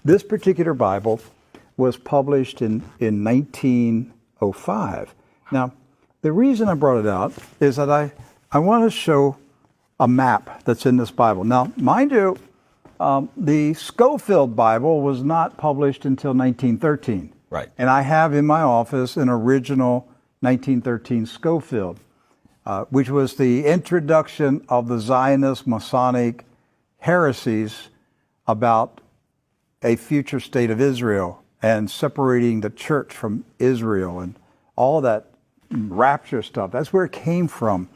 This particular Bible was published in 1905. Now, the reason I brought it out is that I want to show a map that's in this Bible. Now, mind you, the Scofield Bible was not published until 1913. Right. And I have in my office an original 1913 Scofield, which was the introduction of the Zionist Masonic heresies about a future state of Israel and separating the church from Israel and all that rapture stuff. That's where it came from.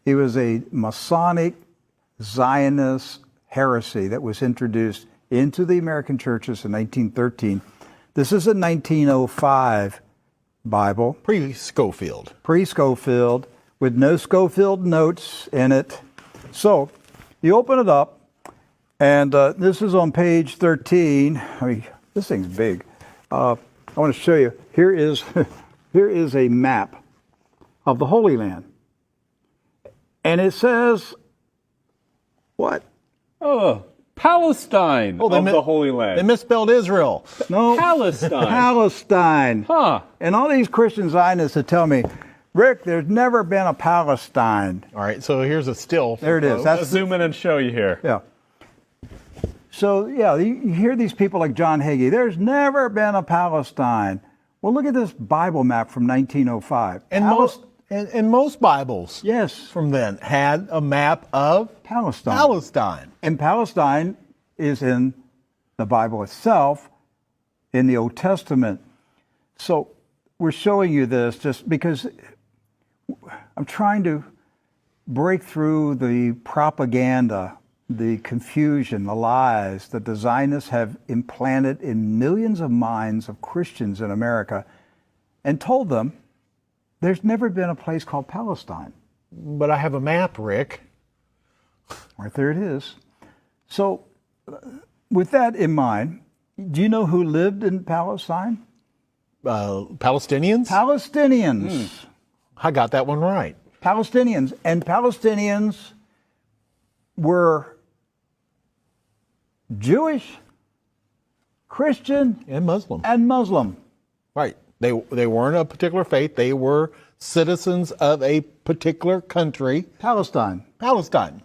It was a Masonic Zionist heresy that was introduced into the American churches in 1913. This is a 1905 Bible. Pre-Scofield. Pre-Scofield, with no Scofield notes in it. So, you open it up, and this is on page 13. I mean, this thing's big. I want to show you. Here is a map of the Holy Land. And it says, what? Oh, Palestine of the Holy Land. They misspelled Israel. No. Palestine. Palestine. Huh. And all these Christian Zionists that tell me, Rick, there's never been a Palestine. All right, so here's a still. There it is. Let's zoom in and show you here. Yeah. So, yeah, you hear these people like John Hagee, there's never been a Palestine. Well, look at this Bible map from 1905. And most Bibles, yes, from then had a map of Palestine. And Palestine is in the Bible itself, in the Old Testament. So we're showing you this just because I'm trying to break through the propaganda, the confusion, the lies that the Zionists have implanted in millions of minds of Christians in America, and told them there's never been a place called Palestine. But I have a map, Rick. Right there it is. So, with that in mind, do you know who lived in Palestine? Palestinians? Palestinians. I got that one right. Palestinians. And Palestinians were Jewish, Christian, And Muslim. and Muslim. Right. They weren't a particular faith. They were citizens of a particular country. Palestine. Palestine.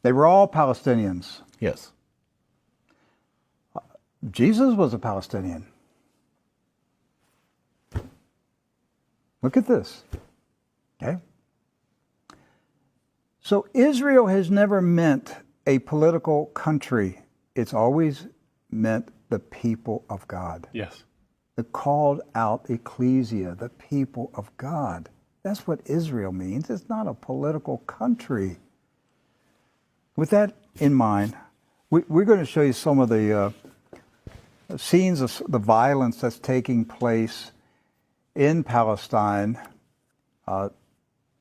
They were all Palestinians. Yes. Jesus was a Palestinian. Look at this. Okay? So Israel has never meant a political country. It's always meant the people of God. Yes. The called out ecclesia, the people of God. That's what Israel means. It's not a political country. With that in mind, we're going to show you some of the scenes of the violence that's taking place in Palestine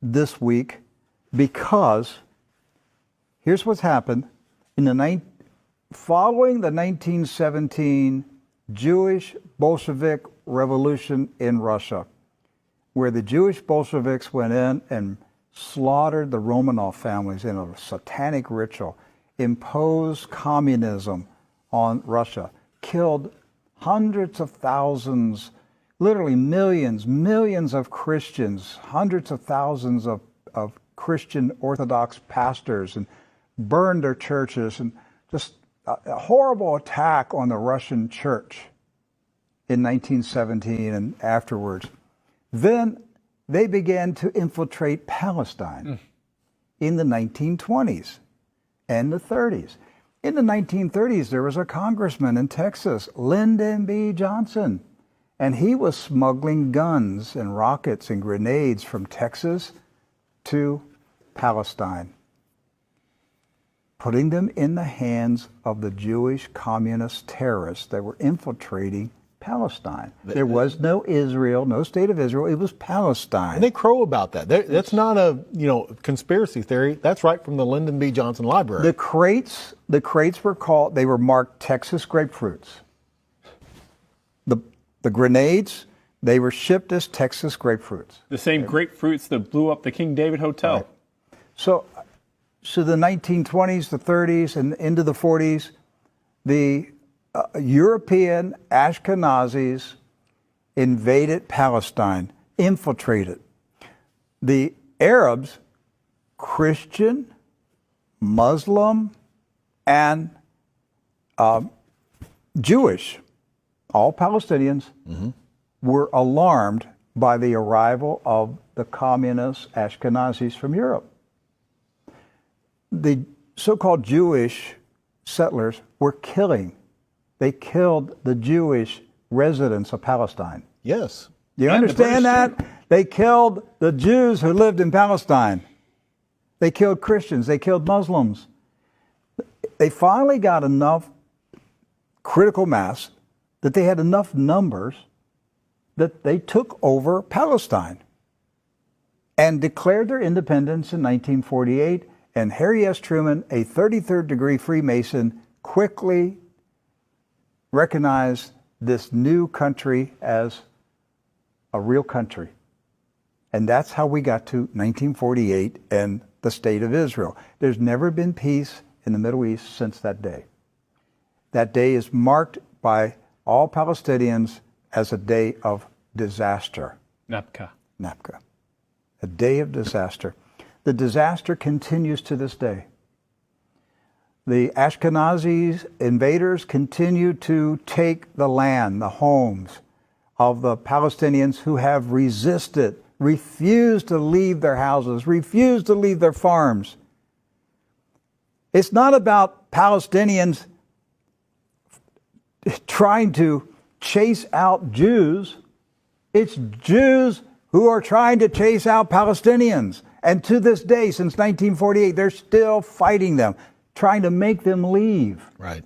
this week, because here's what's happened. Following the 1917 Jewish Bolshevik Revolution in Russia, where the Jewish Bolsheviks went in and slaughtered the Romanov families in a satanic ritual, imposed communism on Russia, killed hundreds of thousands, literally millions of Christians, hundreds of thousands of Christian Orthodox pastors, and burned their churches, and just a horrible attack on the Russian church in 1917 and afterwards. Then they began to infiltrate Palestine in the 1920s and the 30s. In the 1930s, there was a congressman in Texas, Lyndon B. Johnson, and he was smuggling guns and rockets and grenades from Texas to Palestine, putting them in the hands of the Jewish communist terrorists that were infiltrating Palestine. There was no Israel, no state of Israel. It was Palestine. And they crow about that. That's not a conspiracy theory. That's right from the Lyndon B. Johnson Library. The crates were marked Texas grapefruits. The grenades, they were shipped as Texas grapefruits. The same grapefruits that blew up the King David Hotel. Right. So to the 1920s, the 30s, and into the 40s, the European Ashkenazis invaded Palestine, infiltrated. The Arabs, Christian, Muslim, and Jewish, all Palestinians, were alarmed by the arrival of the communist Ashkenazis from Europe. The so-called Jewish settlers were killing. They killed the Jewish residents of Palestine. Yes. Do you And the understand British, that? They killed the Jews who lived in Palestine. They killed Christians. They killed Muslims. They finally got enough critical mass that they had enough numbers that they took over Palestine and declared their independence in 1948. And Harry S. Truman, a 33rd degree Freemason, quickly recognized this new country as a real country. And that's how we got to 1948 and the State of Israel. There's never been peace in the Middle East since that day. That day is marked by all Palestinians as a day of disaster. Napka. Napka. A day of disaster. The disaster continues to this day. The Ashkenazi invaders continue to take the land, the homes of the Palestinians who have resisted, refused to leave their houses, refused to leave their farms. It's not about Palestinians trying to chase out Jews. It's Jews who are trying to chase out Palestinians. And to this day, since 1948, they're still fighting them, trying to make them leave. Right.